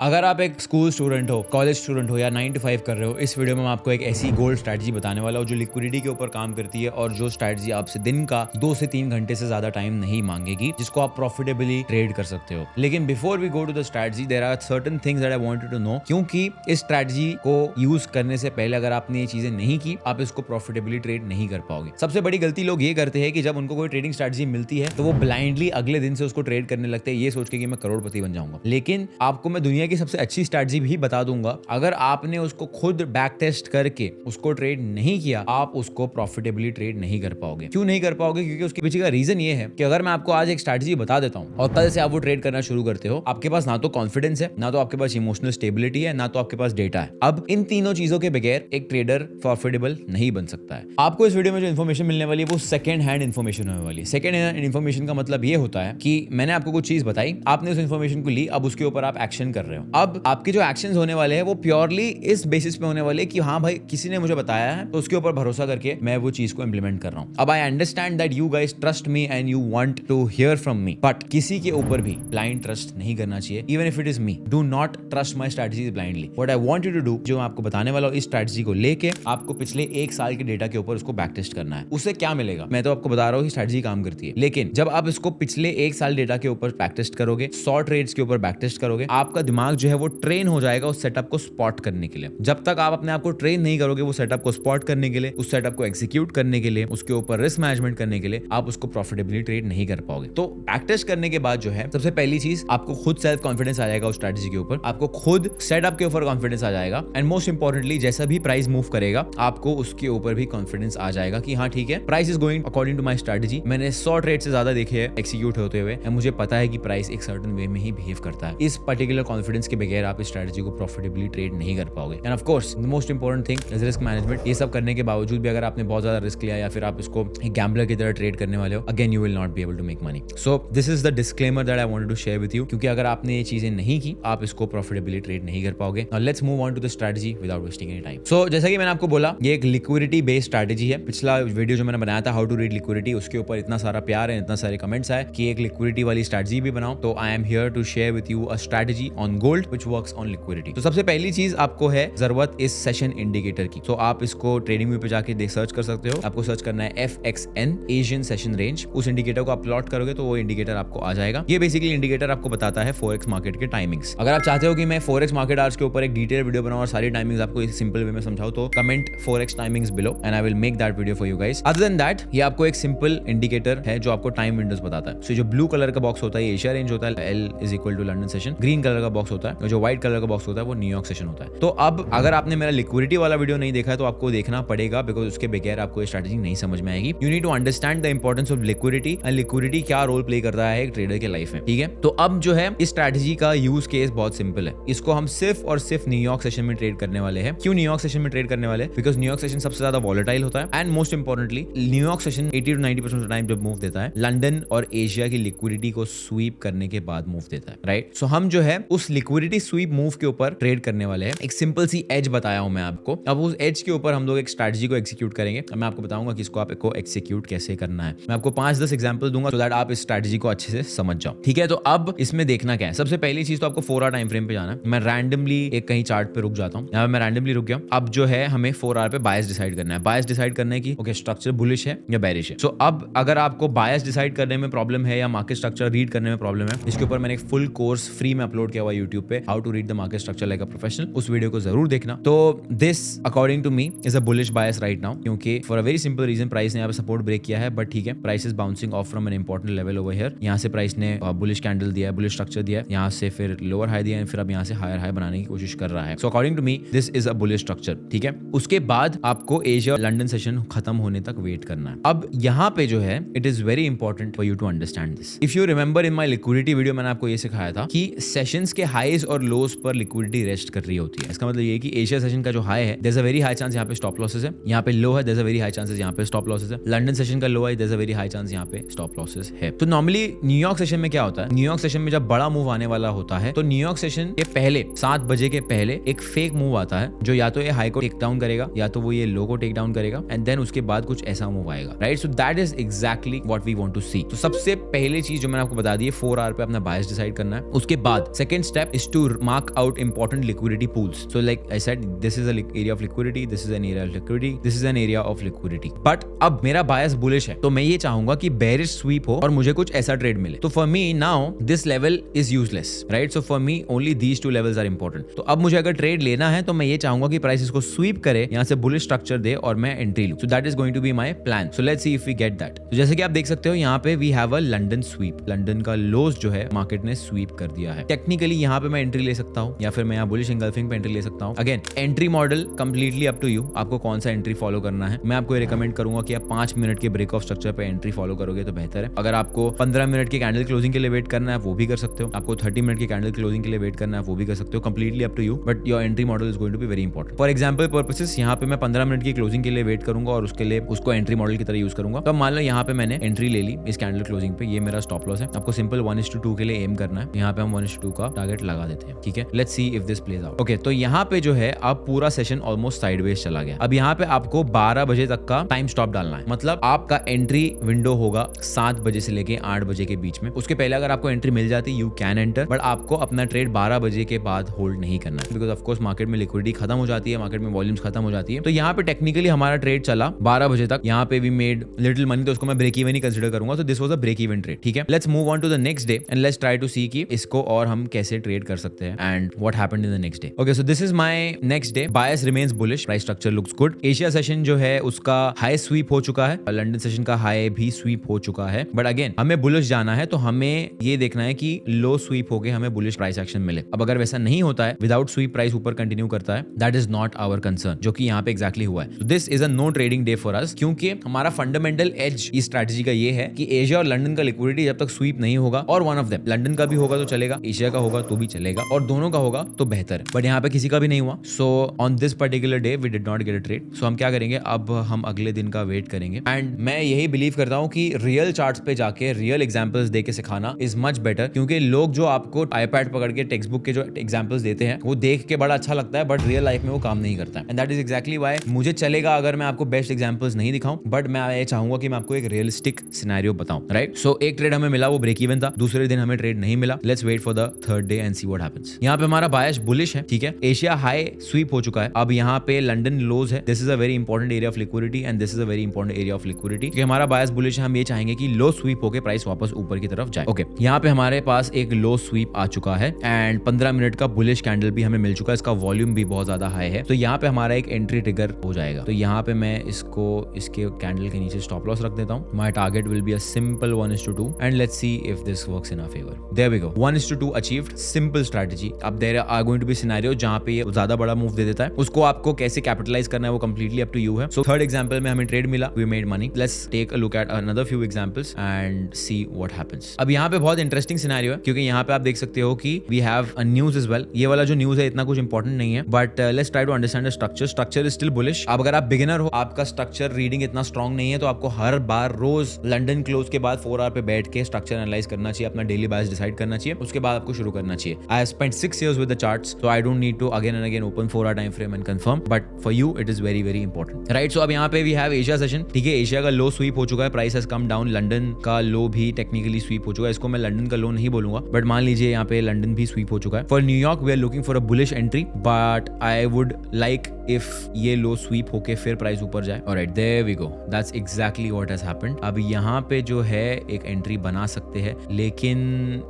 अगर आप एक स्कूल स्टूडेंट हो, कॉलेज स्टूडेंट हो या 9 to 5 कर रहे हो, इस वीडियो में मैं आपको एक ऐसी गोल्ड स्ट्रैटेजी बताने वाला हूँ जो लिक्विडिटी के ऊपर काम करती है और जो स्ट्रैटेजी आपसे दिन का 2 से 3 घंटे से ज्यादा टाइम नहीं मांगेगी, जिसको आप प्रॉफिटेबली ट्रेड कर सकते हो। लेकिन before we go to the strategy there are certain things that I want you to know, क्योंकि इस स्ट्रैटेजी को यूज करने से पहले अगर आपने ये चीजें नहीं की, आप इसको प्रॉफिटेबली ट्रेड नहीं कर पाओगे। सबसे बड़ी गलती लोग ये करते हैं कि जब उनको कोई ट्रेडिंग स्ट्रैटेजी मिलती है तो वो ब्लाइंडली अगले दिन से उसको ट्रेड करने लगते हैं, ये सोच के कि मैं करोड़पति बन जाऊंगा। लेकिन आपको मैं दुनिया की सबसे अच्छी स्ट्रैटेजी भी बता दूंगा, अगर आपने उसको खुद बैक टेस्ट करके उसको ट्रेड नहीं किया, आप उसको प्रॉफिटेबली ट्रेड नहीं कर पाओगे। क्यों नहीं कर पाओगे? क्योंकि उसके पीछे का रीजन ये है कि अगर मैं आपको आज एक स्ट्रैटेजी बता देता हूं और कल से आप वो ट्रेड करना शुरू करते हो, आपके पास ना तो कॉन्फिडेंस है, ना तो आपके पास इमोशनल स्टेबिलिटी है, ना तो आपके पास डेटा है। अब इन तीनों चीजों के बगैर एक ट्रेडर प्रॉफिटेबल नहीं बन सकता है। आपको इस वीडियो में जो इन्फॉर्मेशन मिलने वाली है वो सेकंड हैंड इन्फॉर्मेशन होने वाली है। सेकंड हैंड इन्फॉर्मेशन का मतलब ये होता है कि मैंने आपको कुछ चीज बताई, आपने उस इन्फॉर्मेशन को ली, अब उसके ऊपर आप एक्शन कर रहे हो। अब आपके जो एक्शंस होने वाले हैं वो प्योरली इस बेसिस पे होने वाले कि हाँ भाई किसी ने मुझे बताया है तो उसके ऊपर भरोसा करके मैं वो चीज को इंप्लीमेंट कर रहा हूँ। अब I understand that you guys trust me and you want to hear from me, but किसी के ऊपर भी ब्लाइंड ट्रस्ट नहीं करना चाहिए, even if it is me. Do not trust my strategies blindly. What I want you to do, जो मैं आपको बताने वाला हूँ, इस स्ट्रैटेजी को लेके आपको पिछले 1 साल के डेटा के ऊपर उसको बैक टेस्ट करना है। उससे क्या मिलेगा? मैं तो आपको बता रहा हूँ कि स्ट्रैटेजी काम करती है, लेकिन जब आप इसको पिछले 1 साल डेटा के ऊपर बैक टेस्ट करोगे, 100 ट्रेड्स के ऊपर बैक टेस्ट करोगे, आपका दिमाग जो है वो ट्रेन हो जाएगा उस सेटअप को स्पॉट करने के लिए। जब तक आप अपने आप को ट्रेन नहीं करोगे वो सेटअप को स्पॉट करने के लिए, उस सेटअप को एग्जीक्यूट करने के लिए, उसके ऊपर रिस्क मैनेजमेंट करने के लिए, आप उसको प्रॉफिटेबली ट्रेड नहीं कर पाओगे। तो बैक टेस्ट करने के बाद जो है सबसे पहली चीज, आपको खुद सेल्फ कॉन्फिडेंस आ जाएगा उस स्ट्रैटेजी के ऊपर, आपको खुद सेटअप के ऊपर कॉन्फिडेंस आ जाएगा, एंड मोस्ट इंपॉर्टेंटली जैसा भी प्राइस मूव करेगा आपको उसके ऊपर भी कॉन्फिडेंस आ जाएगा कि हाँ ठीक है, price is going according to my strategy. मैंने 100 ट्रेड से ज्यादा देखे हैं एक्सिक्यूट होते हुए, एंड मुझे पता है कि प्राइस एक सर्टेन वे में ही बिहेव करता है। इस पर्टिकुलर कॉन्फिडेंस के बगैर आप इस स्ट्रैटेजी को प्रॉफिटेबली ट्रेड नहीं कर पाओगे। End of course the most important thing is risk management. ये सब करने के बावजूद भी अगर आपने बहुत ज्यादा रिस्क लिया या फिर आप इसको एक गैम्बलर की तरह ट्रेड करने वाले हो, again you will not be able to make money. So this is the disclaimer that I wanted to share with you, क्योंकि अगर आपने ये चीजें नहीं की, आप इसको प्रॉफिटेबली ट्रेड नहीं कर पाओगे। Now let's move on to the strategy without wasting any time. So जैसा कि मैंने आपको बोला, ये एक लिक्विडिटी बेस्ड स्ट्रैटेजी है। पिछला वीडियो जो मैंने बनाया था हाउ टू रीड लिक्विडिटी, उसके ऊपर इतना सारा प्यार है, इतना सारे कमेंट्स आए कि एक लिक्विडिटी वाली स्ट्रैटेजी भी बनाओ, तो I am here to share with you a strategy on gold which works on liquidity. तो सबसे पहली चीज आपको है जरूरत इस सेशन इंडिकेटर की। तो आप इसको ट्रेडिंग व्यू पे जाके सर्च कर सकते हो। आपको सर्च करना है FXN एशियन सेशन रेंज। उस इंडिकेटर को आप प्लॉट करोगे तो वो इंडिकेटर आपको आ जाएगा। ये बेसिकली इंडिकेटर आपको बताता है फॉरेक्स मार्केट के टाइमिंग्स। अगर आप चाहते हो कि मैं फॉरेक्स मार्केट आवर्स के ऊपर एक डिटेल वीडियो बनाऊं और सारी टाइमिंग्स आपको एक सिंपल वे में समझाऊं, तो comment forex timings below and I will make that video for you guys. Other than that, ये आपको एक सिंपल इंडिकेटर है जो आपको टाइम विंडोज बताता है। सो जो ब्लू कलर का बॉक्स होता है एशिया रेंज होता है, L is equal to London session. Green colour का बॉक्स होता है, और जो व्हाइट कलर का बॉक्स होता है वो न्यूयॉर्क सेशन होता है। तो अब अगर आपने मेरा लिक्विडिटी वाला वीडियो नहीं देखा है तो आपको देखना पड़ेगा, बिकॉज उसके बगैर आपको ये स्ट्रैटेजी नहीं समझ में आएगी। You need to understand the importance of liquidity and liquidity क्या रोल प्ले करता है एक ट्रेडर के लाइफ में, ठीक है। तो अब जो है इस स्ट्रैटेजी का यूज केस बहुत सिंपल है। इसको हम सिर्फ और सिर्फ न्यूयॉर्क सेशन में ट्रेड करने वाले हैं। क्यों न्यूयॉर्क सेशन में ट्रेड करने वाले? बिकॉज न्यूयॉर्क सेशन सबसे ज्यादा वॉलेटाइल होता है, and most importantly New York session 80 to 90% time जब मूव देता है, लंदन और एशिया की लिक्विडिटी को स्वीप करने के बाद मूव देता है, राइट। सो हम जो है उस लिक्विडिटी स्वीप मूव के ऊपर ट्रेड करने वाले हैं। एक सिंपल सी एज बताया हूं मैं आपको। अब उस एज के ऊपर हम लोग एक स्ट्रैटेजी को एक्सिक्यूट करेंगे। मैं आपको बताऊंगा कि इसको आपको एक्सिक्यूट कैसे करना है। मैं आपको 5-10 एग्जांपल दूंगा सो दैट आप इस स्ट्रैटेजी को अच्छे से समझ जाओ, ठीक है। तो अब इसमें देखना क्या है, सबसे पहली चीज तो आपको 4 आवर टाइम फ्रेम पे जाना है। मैं रैंडमली एक कहीं चार्ट पे रुक जाता हूं। यहाँ पे मैं रैंडमली रुक गया। अब जो है हमें 4 आवर पे बायस डिसाइड करना है। बायस डिसाइड करना है कि ओके स्ट्रक्चर बुलिश है या बेरिश है। सो अब अगर आपको बायस डिसाइड करने में प्रॉब्लम है या मार्केट स्ट्रक्चर रीड करने में प्रॉब्लम है, इसके ऊपर मैंने एक फुल कोर्स फ्री में अपलोड किया हुआ यूट्यूब पे, how to read the market structure like a professional. उस वीडियो को जरूर देखना। तो this according to me is a bullish bias right now, क्योंकि for a very simple reason price ने यहाँ पे सपोर्ट ब्रेक किया है, बट ठीक है, price is bouncing off from an important level over here. यहाँ से प्राइस ने बुलिश कैंडल दिया है, बुलिश स्ट्रक्चर दिया है, यहाँ से फिर लोअर हाई दिया है, फिर अब यहाँ से हायर हाई बनाने की कोशिश कर रहा है। So according to me this is a bullish structure, ठीक है। उसके बाद आपको एशिया लंदन सेशन खत्म होने तक वेट करना है। अब यहाँ पे जो है it is very important for you to understand this. If you remember in my liquidity video मैंने आपको ये सिखाया था कि सेशंस के हाईज और लोज पर लिक्विडिटी रेस्ट कर रही होती है। इसका मतलब ये कि एशिया सेशन का जो हाई है there is a very high chance यहाँ पे स्टॉप लॉसेस है, यहाँ पे लो है there is a very high chances यहाँ पे स्टॉप लॉसेस है। लंदन सेशन का लो है there is a very high chance यहाँ पे स्टॉप लॉसेस है। तो नॉर्मली न्यूयॉर्क सेशन में क्या होता है, न्यूयॉर्क सेशन में जब बड़ा मूव आने वाला होता है तो न्यूयॉर्क सेशन के पहले 7 बजे के पहले एक फेक मूव आता है जो या तो ये हाई को टेक डाउन करेगा या तो वो ये लो को टेक डाउन करेगा, एंड देन उसके बाद कुछ ऐसा मूव आएगा, right. So that is exactly what we want to see. तो सबसे पहले चीज जो मैंने आपको बता दी है 4 आवर पे अपना बायस डिसाइड करना है। उसके बाद second step is to mark out important liquidity pools. So like I said, this is an area of liquidity, this is an area of liquidity, this is an area of liquidity. But अब मेरा bias bullish है, तो मैं ये चाहूंगा कि bearish sweep हो और मुझे कुछ ऐसा ट्रेड मिले. तो for me now this level is useless, right? So for me only these two levels are important. तो अब मुझे अगर ट्रेड लेना है तो मैं ये चाहूंगा कि प्राइस इसको स्वीप करे, यहाँ से बुलिश स्ट्रक्चर दे और मैं एंट्री लूं. So that is going to be my plan. So let's see if we get that. तो जैसे कि आप देख सकते हो यहाँ पे we have a London sweep. London का लोज जो है मार्केट ने स्वीप कर दिया है. टेक्निकली यहाँ पे मैं एंट्री ले सकता हूँ या फिर मैं यहाँ बुलिश इंगल्फिंग पे एंट्री ले सकता हूँ. Again entry model completely up to you, आपको कौन सा एंट्री फॉलो करना है. मैं आपको रिकमेंड करूंगा कि आप 5 मिनट के ब्रेक ऑफ स्ट्रक्चर पे एंट्री फॉलो करोगे तो बेहतर है. अगर आपको 15 मिनट के कैंडल क्लोजिंग के लिए वेट करना है वो भी कर सकते हो. आपको 30 मिनट के कैंडल क्लोजिंग के लिए वेट करना है वो भी कर सकते हो. Completely up to you, but your entry model is going to be very important. For example purposes यहाँ पे मैं 15 मिनट की क्लोजिंग के लिए वेट करूंगा और उसके लिए उसको एंट्री मॉडल की तरह यूज करूंगा. तो मान लो यहाँ पे मैंने एंट्री ले ली इस कैंडल क्लोजिंग पे, ये मेरा स्टॉप लॉस है. आपको सिंपल 1:2 के लिए एम करना है. यहाँ पे हम 1:2 का टारगेट लगा देते हैं. ठीक है, let's see if this plays out. Okay, तो यहाँ पे जो है अब पूरा सेशन ऑलमोस्ट साइडवेज चला गया. अब यहाँ पे आपको 12 बजे तक का टाइम स्टॉप डालना है. मतलब आपका एंट्री विंडो होगा 7 बजे से लेके 8 बजे के बीच में. उसके पहले अगर आपको एंट्री मिल जाती यू कैन एंटर, बट आपको अपना ट्रेड 12 बजे के बाद होल्ड नहीं करना है, बिकॉज ऑफ कोर्स मार्केट में लिक्विडिटी खत्म हो जाती है, मार्केट में वॉल्यूम्स खत्म हो जाती है. तो यहाँ पे टेक्निकली हमारा ट्रेड चला 12 बजे तक. यहाँ पे वी मेड लिटिल मनी, तो उसको मैं ब्रेक इवन ही कंसीडर करूंगा. तो this was a break even trade. ठीक है, let's move on to the next day and let's try to see कि इसको और हम कैसे ट्रेड कर सकते हैं and what happened in the next day. Okay, so this is my next day. Bias remains bullish, price structure looks good. Asia session जो है उसका हाई स्वीप हो चुका है, लंदन सेशन का हाई भी स्वीप हो चुका है. बट अगेन हमें बुलिश जाना है तो हमें ये देखना है कि लो स्वीप होके हमें बुलिश प्राइस एक्शन मिले. अब अगर वैसा नहीं होता है, विदाउट स्वीप प्राइस ऊपर कंटिन्यू करता है, that is not our concern, जो कि यहाँ पे एग्जैक्टली हुआ है. This is a no trading day for us, क्योंकि हमारा फंडामेंटल एज इस स्ट्रैटेजी का ये है कि एशिया और लंदन का लिक्विडिटी जब तक स्वीप नहीं होगा, और वन ऑफ देम लंदन का भी होगा तो चलेगा, एशिया का होगा तो भी चलेगा, और दोनों का होगा तो बेहतर है. बट यहाँ पे किसी का भी नहीं हुआ. So on this particular day we did not get a trade. So हम क्या करेंगे, अब हम अगले दिन का वेट करेंगे. एंड मैं यही बिलीव करता हूँ कि रियल चार्ट्स पे जाके रियल एग्जांपल्स दे के सिखाना इज मच बेटर, क्योंकि लोग जो आपको आईपैड पकड़ के टेक्स्ट बुक के जो एग्जांपल्स देते हैं वो देख के बड़ा अच्छा लगता है, बट रियल लाइफ में वो काम नहीं करता है. And that is exactly why मुझे चलेगा अगर मैं आपको बेस्ट एग्जांपल्स नहीं दिखाऊं, बट मैं ये चाहूंगा कि मैं आपको एक रियलिस्टिक सिनेरियो बताऊं. राइट, सो एक ट्रेड हमें मिला, वो ब्रेक इवन था. दूसरे दिन हमें ट्रेड नहीं मिला. Let's wait for the third day and see what happens. यहाँ पे हमारा बायस बुलिश है. ठीक है, एशिया हाई स्वीप हो चुका है. अब यहाँ पे लंदन लोज है. This is a very important area of liquidity and this is a very important area of liquidity. क्योंकि हमारा बायस बुलिश है, हम ये चाहेंगे कि लो स्वीप होके प्राइस वापस ऊपर की तरफ जाए. ओके, यहाँ पे हमारे पास एक लो स्वीप आ चुका है एंड 15 मिनट का बुलिश कैंडल भी हमें मिल चुका है. इसका वॉल्यूम भी बहुत ज्यादा हाई है. तो यहाँ पे हमारा एक एंट्री ट्रिगर हो जाएगा. तो यहाँ पे मैं इसको इसके कैंडल के नीचे स्टॉप लॉस रख देता हूँ. My target will be a simple 1:2 and let's see if this works in our favour. There we go, 1:2 achieved. Simple strategy. अब there are going to be scenario जहां पे ये ज्यादा बड़ा मूव दे देता है. उसको आपको कैसे कैपिटलाइज करना है वो कंप्लीटली अप टू यू है. सो थर्ड एग्जांपल में हमें ट्रेड मिला, we made money. Let's take a look at another few examples and see what happens. अब यहाँ पे बहुत इंटरेस्टिंग सिनेरियो है, क्योंकि यहाँ पे आप देख सकते हो कि we have a news as well. ये वाला जो न्यूज है इतना कुछ इंपॉर्टेंट नहीं है, but let's try to understand the structure. Structure is still bullish. अब अगर आप बिगिनर हो, आपका स्ट्रक्चर रीडिंग इतना स्ट्रॉन्ग नहीं है, तो आपको हर बार रोज लंदन क्लोज के बाद 4 आवर पे बैठ के स्ट्रक्चर एनालाइज करना चाहिए, अपना डेली बायस डिसाइड करना चाहिए, उसके बाद आपको शुरू करना चाहिए. I have spent 6 years with the charts, so I don't need to again and again open 4 hour time frame and confirm, but for you it is very very important, right? So अब यहाँ पे we have Asia session. ठीक है, Asia का लो SVEEP हो चुका है, price has come down. London का लो भी टेक्निकली स्वीप हो चुका है. इसको मैं लंदन का लो नहीं बोलूंगा, बट मान लीजिए यहाँ पे लंदन भी स्वीप हो चुका है. For New York we are looking for a bullish entry, but I would like if ये लो स्वीप होके फिर प्राइस ऊपर जाए. Alright, there we go, that's exactly what has happened. अब यहाँ पे जो है एक एंट्री बना सकते हैं, लेकिन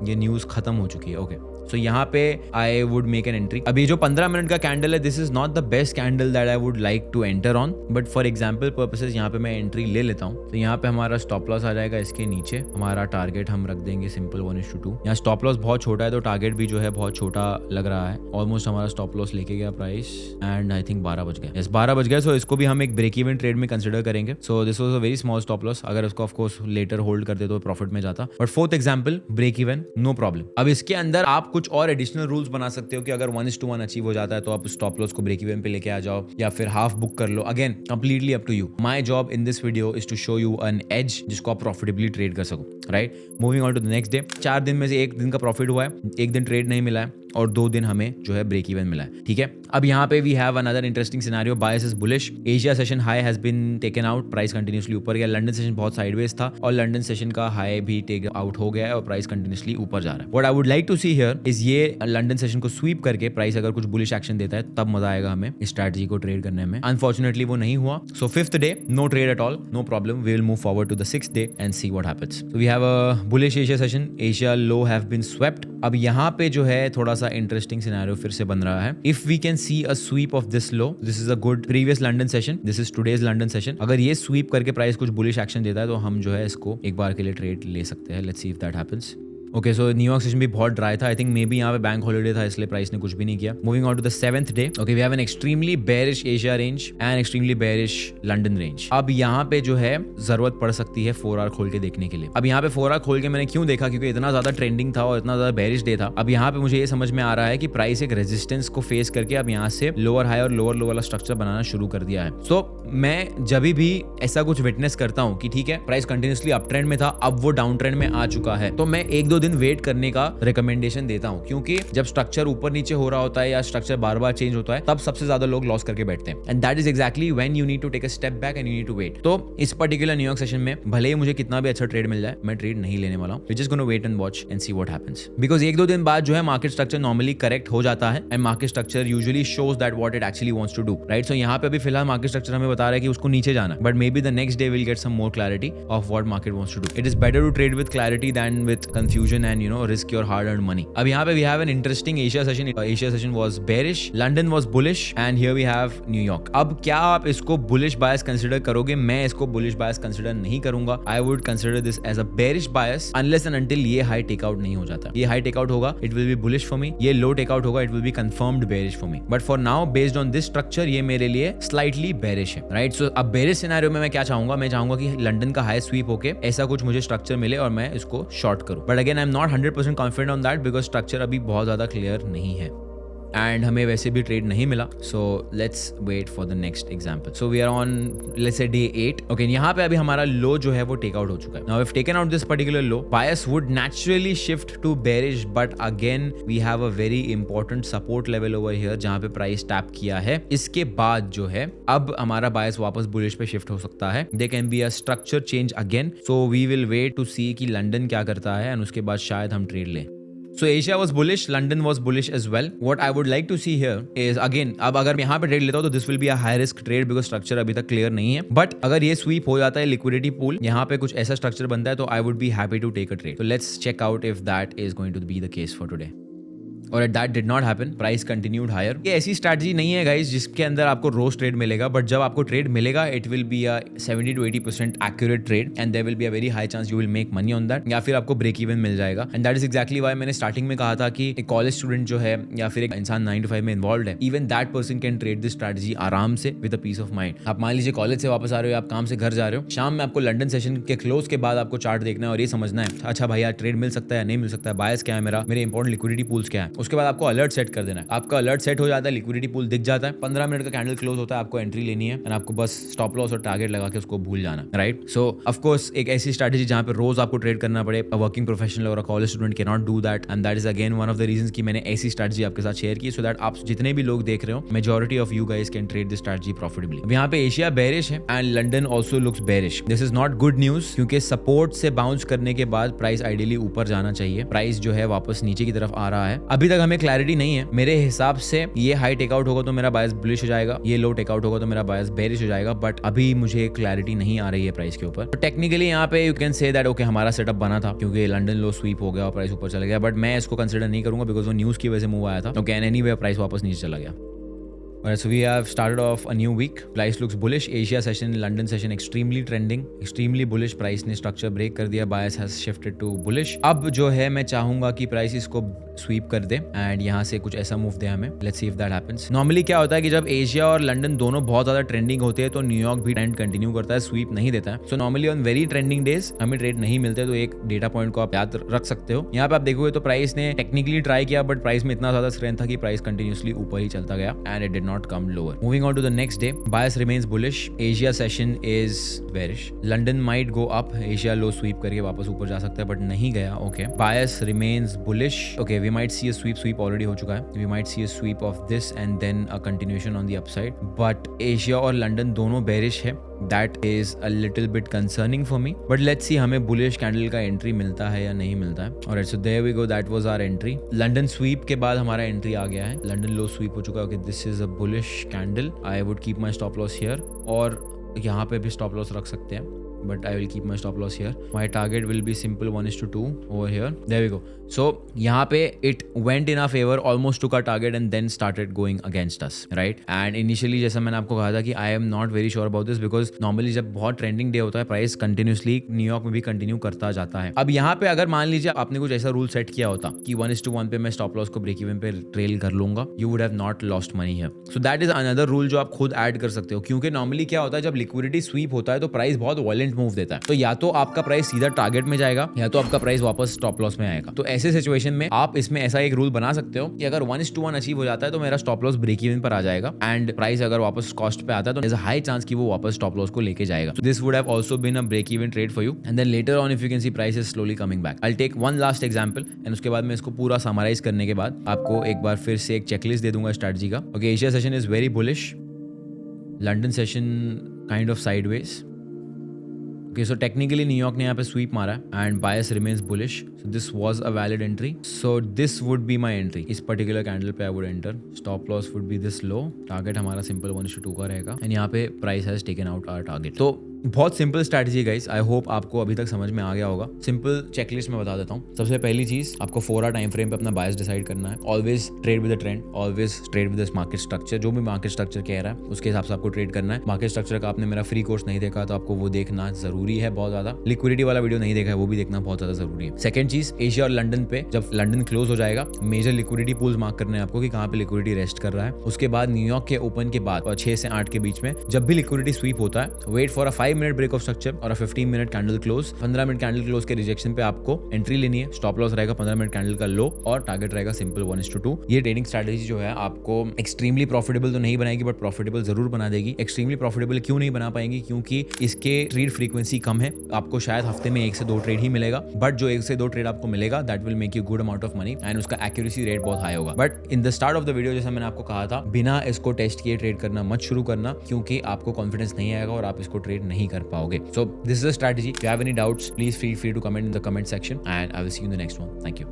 ये न्यूज खत्म हो चुकी है. ओके, सो यहाँ पे I would make an entry. अभी जो 15 मिनट का कैंडल है, this is not the best candle that I would like to enter on, but for example purposes यहाँ पे मैं एंट्री ले लेता हूँ. तो यहाँ पे हमारा स्टॉप लॉस आ जाएगा इसके नीचे. हमारा टारगेट हम रख देंगे सिंपल 1:2. यहाँ स्टॉप लॉस बहुत छोटा है, तो टारगेट भी जो है बहुत छोटा लग रहा है. ऑलमोस्ट हमारा स्टॉप लॉस लेके गया प्राइस एंड आई थिंक 12 बज गए. यस, 12 बज गए. सो इसको भी हम एक ब्रेक इवन ट्रेड में कंसिडर करेंगे. So this was a very small stop loss. अगर उसको ऑफ कोर्स लेटर होल्ड करते तो प्रॉफिट में जाता, but fourth example break even, no problem. अब इसके अंदर आप कुछ और एडिशनल रूल्स बना सकते हो कि अगर 1:1 अचीव हो जाता है तो आप स्टॉप लॉस को ब्रेक इवन पे लेके आ जाओ, या फिर हाफ बुक कर लो. Again completely up to you. My job in this video is to show you an edge जिसको आप प्रॉफिटेबली ट्रेड कर सको. Right, moving on to the next day. 4 दिन में से एक दिन का प्रॉफिट हुआ है, एक दिन ट्रेड नहीं मिला है. और 2 दिन हमें जो है ब्रेक इवन मिला है, ठीक है। अब यहाँ पे we have another interesting scenario, bias is bullish, Asia session high has been taken out, price continuously ऊपर गया, लंदन सेशन बहुत साइडवेज था और लंदन सेशन का हाई भी टेक आउट हो गया है और प्राइस कंटिन्यूसली ऊपर जा रहा है। What I would like to see here is ये लंदन सेशन को स्वीप करके प्राइस अगर कुछ बुलिश एक्शन देता है तब मजा आएगा हमें इस स्ट्रैटेजी को ट्रेड करने में। अनफॉर्चुनेटली वो नहीं हुआ, so 5th day no trade at all, no problem, we will move forward to the 6th day and see what happens. So we have a bullish Asia session, Asia low have been swept. अब यहाँ पे जो है थोड़ा सा interesting scenario फिर से बन रहा है। If we can see a sweep of this low, this is a good previous London session, this is today's London session, अगर ये स्वीप करके प्राइस कुछ बुलिश एक्शन देता है तो हम जो है इसको एक बार के लिए ट्रेड ले सकते हैं। Let's see if that happens. Okay, so New York session भी बहुत ड्राई था, आई थिंक मे बी यहाँ पे बैंक हॉलिडे था इसलिए प्राइस ने कुछ भी नहीं किया। Moving on to the 7th day, okay, we have an extremely bearish Asia range and extremely bearish London range. अब यहाँ पे जो है जरूरत पड़ सकती है 4 आवर खोल के देखने के लिए। अब यहाँ पे 4 आवर खोल के मैंने क्यों देखा, क्योंकि इतना ज्यादा ट्रेंडिंग था और इतना ज्यादा बेरिश डे था। अब यहाँ पे मुझे ये समझ में आ रहा है कि प्राइस एक रेजिस्टेंस को फेस करके अब यहाँ से लोअर हाई और लोअर लो वाला स्ट्रक्चर बनाना शुरू कर दिया है। सो मैं जब भी ऐसा कुछ विटनेस करता हूँ कि ठीक है प्राइस कंटिन्यूसली अप ट्रेंड में था, अब वो डाउन ट्रेंड में आ चुका है, तो मैं 1-2 दिन वेट करने का रिकमेंडेशन देता हूं, क्योंकि जब स्ट्रक्चर ऊपर नीचे हो रहा होता है या स्ट्रक्चर बार बार चेंज होता है तब सबसे ज्यादा लोग लॉस करके बैठते हैं, and that is exactly when you need to take a step back and you need to wait. तो इस पर्टिकुलर न्यूयॉर्क सेशन में भले ही मुझे कितना भी अच्छा ट्रेड मिल जाए, मैं ट्रेड नहीं लेने वाला हूं। We just gonna wait and watch and see what happens, because 1-2 दिन बाद जो है मार्केट स्ट्रक्चर नॉर्मली करेक्ट हो जाता है and market structure usually shows that what it actually wants to do, right. So यहाँ पे अभी फिलहाल मार्केट स्ट्रक्चर हमें बता रहा है कि उसको नीचे जाना, but may be the next day will get some more clarity of what market wants to do. It is better to trade with clarity than with confusion and risk your hard earned money. अब यहाँ पे we have an interesting Asia session, Asia session was bearish, London was bullish and here we have New York. अब क्या आप इसको bullish बायस consider करोगे? मैं इसको बुलिश बायस कंसीडर नहीं करूंगा। I would consider this as a bearish bias unless and until ये हाई टेकआउट नहीं हो जाता। ये हाई टेकआउट होगा it will be bullish for me, ये लो टेकआउट होगा it will be confirmed bearish for me, but for now based on this structure ये मेरे लिए स्लाइटली बेरिश है, राइट। सो अब बेरिश सिनेरियो में मैं क्या चाहूंगा, मैं चाहूंगा कि लंदन का हाई स्वीप होके ऐसा कुछ मुझे स्ट्रक्चर मिले और मैं इसको शॉर्ट करूं, but again I am not 100% confident on that because structure अभी बहुत ज्यादा क्लियर नहीं है एंड हमें वैसे भी ट्रेड नहीं मिला। So let's wait for the next example. So we are on let's say day 8। Okay, यहाँ पे अभी हमारा लो जो है वो टेक आउट हो चुका है। Now if taken out this particular low, bias would naturally shift to bearish, but again we have a very important support level over here जहाँ पे प्राइस टैप किया है। इसके बाद जो है अब हमारा बायस वापस बुलिश पे शिफ्ट हो सकता है। They can be a structure change again, so we will wait to see कि लंदन क्या करता है एंड उसके बाद शायद हम ट्रेड लें। So Asia was bullish, London was bullish as well. What I would like to see here is again, अब अगर मैं यहाँ पे ट्रेड लेता हूँ तो this will be a high risk trade because structure अभी तक क्लियर नहीं है. But अगर ये स्वीप हो जाता है लिक्विडिटी पूल, यहाँ पे कुछ ऐसा स्ट्रक्चर बनता है तो I would be happy to take a trade. So let's check out if that is going to be the case for today. और that did not happen, price continued higher. ये ऐसी स्ट्रैटेजी नहीं है guys जिसके अंदर आपको रोज trade मिलेगा, but जब आपको ट्रेड मिलेगा it will be a 70 to 80% accurate trade and there will be a very high chance you will make money on that, या फिर आपको ब्रेक इवन मिल जाएगा. And that is exactly why मैंने स्टार्टिंग में कहा था कि एक कॉलेज स्टूडेंट जो है या फिर एक इंसान 9 to 5 में इन्वॉल्व है, even that person can trade this strategy आराम से with a peace of mind. आप मान लीजिए कॉलेज से वापस आ रहे हो, आप काम से घर जा रहे हो, शाम में आपको लंदन सेशन के क्लोज के बाद आपको चार्ट देखना है और ये समझना है अच्छा भाई यार ट्रेड मिल सकता है नहीं मिल सकता है, बायस क्या है मेरा, मेरे इंपॉर्टेंट लिक्विडिटी पूल्स क्या है. उसके बाद आपको अलर्ट सेट कर देना है. आपका अलर्ट सेट हो जाता है, लिक्विडिटी पूल दिख जाता है, 15 मिनट का कैंडल क्लोज होता है, आपको एंट्री लेनी है एंड आपको बस स्टॉप लॉस और टारगेट लगा के उसको भूल जाना, राइट. सो ऑफ कोर्स एक ऐसी स्ट्रैटेजी जहां पे रोज आपको ट्रेड करना पड़े, अ वर्किंग प्रोफेशनल और a college student cannot do that, and that is again one of the reasons कि मैंने ऐसी स्ट्रैटेजी आपके साथ शेयर की, सो दैट आप जितने भी लोग देख रहे हो, majority of you guys can trade this strategy profitably. अब यहाँ पे एशिया बेरिश है and London also looks bearish. This is not good news क्योंकि सपोर्ट से बाउंस करने के बाद प्राइस आइडियली ऊपर जाना चाहिए. प्राइस जो है वापस नीचे की तरफ आ रहा है. अभी तक हमें क्लैरिटी नहीं है. मेरे हिसाब से ये हाई टेकआउट होगा तो मेरा बायस बुलिश हो जाएगा, ये लो टेकआउट होगा तो मेरा बायस बेरिश हो जाएगा, बट अभी मुझे क्लैरिटी नहीं आ रही है प्राइस के ऊपर. तो टेक्निकली यहाँ पे you can say that okay हमारा सेटअप बना था क्योंकि लंदन लो स्वीप हो गया और प्राइस ऊपर चला गया, बट मैं इसको कंसिडर नहीं करूंगा बिकॉज वो न्यूज की वजह से मूव आया था. ओके, एंड एनीवे प्राइस वापस नीचे चला गया. Alright, so we have started off a new week. Price looks bullish. Asia session, London session extremely trending, extremely bullish. Price ने structure break कर दिया. Bias has shifted to bullish. अब जो है मैं चाहूंगा कि प्राइस इसको स्वीप कर दे एंड यहाँ से कुछ ऐसा मूव दे हमें. Let's see if that happens. Normally क्या होता है कि जब एशिया और लंदन दोनों बहुत ज्यादा ट्रेंडिंग होते हैं तो न्यूयॉर्क भी ट्रेंड कंटिन्यू करता है, स्वीप नहीं देता है. So normally on very trending days हमें ट्रेड नहीं मिलते, तो एक डेटा पॉइंट को आप याद रख सकते हो. यहाँ पे आप देखोगे तो प्राइस ने टेक्निकली ट्राई किया बट प्राइस में इतना ज्यादा स्ट्रेंथ था कि प्राइस कंटिन्यूसली ऊपर ही चलता गया and it did not come lower. Moving on to the next day, bias remains bullish. Asia session is bearish. London might go up. Asia low sweep करके वापस ऊपर जा सकता है, but नहीं गया. Okay. Bias remains bullish. Okay, we might see a sweep already हो चुका है. We might see a sweep of this and then a continuation on the upside. But Asia और London दोनों bearish है. That is a little bit concerning for me. But let's see हमें bullish candle का entry मिलता है या नहीं मिलता है. Alright, so there we go. That was our entry. London sweep के बाद हमारा entry आ गया है. London low sweep हो चुका है. Okay, this is a bullish candle. I would keep my stop loss here. और यहाँ पे भी stop loss रख सकते हैं. But I will keep my stop loss here. My target will be simple 1:2 over here. There we go. So यहाँ पे it went in our favor, almost took our target and then started going against us, right? And initially जैसा मैंने आपको कहा था कि I am not very sure about this because normally जब बहुत trending day होता है प्राइस continuously न्यूयॉर्क में भी कंटिन्यू करता जाता है. अब यहाँ पे अगर मान लीजिए आपने कुछ ऐसा रूल सेट किया होता कि 1:1 पे मैं स्टॉप लॉस को ब्रेक इवन पे ट्रेल कर लूंगा, you would have not lost money here. So that is another rule जो आप खुद ऐड कर सकते हो, क्योंकि नॉर्मली क्या होता है जब लिक्विडिटी स्वीप होता है तो प्राइस बहुत वॉलेंट मूव देता है. तो या तो आपका प्राइस सीधा टारगेट में जाएगा या तो आपका प्राइस वापस स्टॉप लॉस में आएगा. तो ऐसे सिचुएशन में आप इसमें ऐसा एक रूल बना सकते हो कि अगर 1:1 अचीव हो जाता है तो मेरा स्टॉप लॉस ब्रेक इवन पर आ जाएगा एंड प्राइस अगर वापस कॉस्ट पे आता है तो there is a high chance कि वो वापस स्टॉप लॉस को लेके जाएगा. So this would have also been a break even trade for you and then later on if you can see price is slowly coming back. I will take one last example एंड उसके बाद मैं इसको पूरा summarise करने के बाद आपको एक बार फिर से एक चेकलिस्ट दे दूंगा स्ट्रेटजी का. Okay, Asia session is very bullish. London session kind of sideways. Okay, so technically New York ने यहाँ पे sweep मारा है and bias remains bullish. So this was a valid entry. So this would be my entry. इस particular candle पे I would enter. Stop loss would be this low. Target हमारा simple 1:2 का रहेगा and यहाँ पे price has taken out our target. तो बहुत simple strategy है गाइस. आई होप आपको अभी तक समझ में आ गया होगा. सिंपल चेकलिस्ट में बता देता हूँ. सबसे पहली चीज आपको 4 आवर टाइम फ्रेम पे अपना बायस डिसाइड करना है. Always trade with the trend, always trade with the market structure. जो भी मार्केट स्ट्रक्चर कह रहा है उसके हिसाब से आपको ट्रेड करना है. मार्केट स्ट्रक्चर का आपने मेरा फ्री कोर्स नहीं देखा तो आपको वो देखना जरूरी है बहुत ज्यादा. लिक्विडिटी वाला वीडियो नहीं देखा है वो भी देखना बहुत ज्यादा जरूरी है. सेकंड चीज, एशिया और लंदन पे जब लंदन क्लोज हो जाएगा मेजर लिक्विडिटी पूल्स मार्क करने हैं आपको कि कहाँ पे लिक्विडिटी रेस्ट कर रहा है. उसके बाद न्यूयॉर्क के ओपन के बाद 6 से 8 के बीच में जब भी लिक्विडिटी स्वीप होता है wait for a 5 minute break of structure और 15 minute candle close. 15 minute candle close के रिजेक्शन पे आपको एंट्री लेनी है. स्टॉप लॉस रहेगा 15 मिनट कैंडल का लो और टारगेट रहेगा सिंपल 1:2. ये ट्रेडिंग स्ट्रैटेजी जो है आपको एक्सट्रीमली प्रॉफिटेबल तो नहीं बनाएगी बट प्रॉफिटेबल जरूर बना देगी. एक्सट्रीमली प्रॉफिटेबल क्यों नहीं बना पाएंगी? क्योंकि इसके ट्रेड फ्रीक्वेंसी कम है. आपको शायद हफ्ते में 1 से 2 ट्रेड ही मिलेगा बट जो 1 से 2 ट्रेड आपको मिलेगा that will make you good amount of money and उसका एक्यूरेसी रेट बहुत हाई होगा. But in the start of the video जैसा मैंने आपको कहा था बिना इसको टेस्ट किए ट्रेड करना मत शुरू करना क्योंकि आपको कॉन्फिडेंस नहीं आएगा और आप इसको ट्रेड नहीं कर पाओगे. सो this is a strategy. If you have any doubts, please feel free to comment in the comment section and I will see you in the next one. Thank you.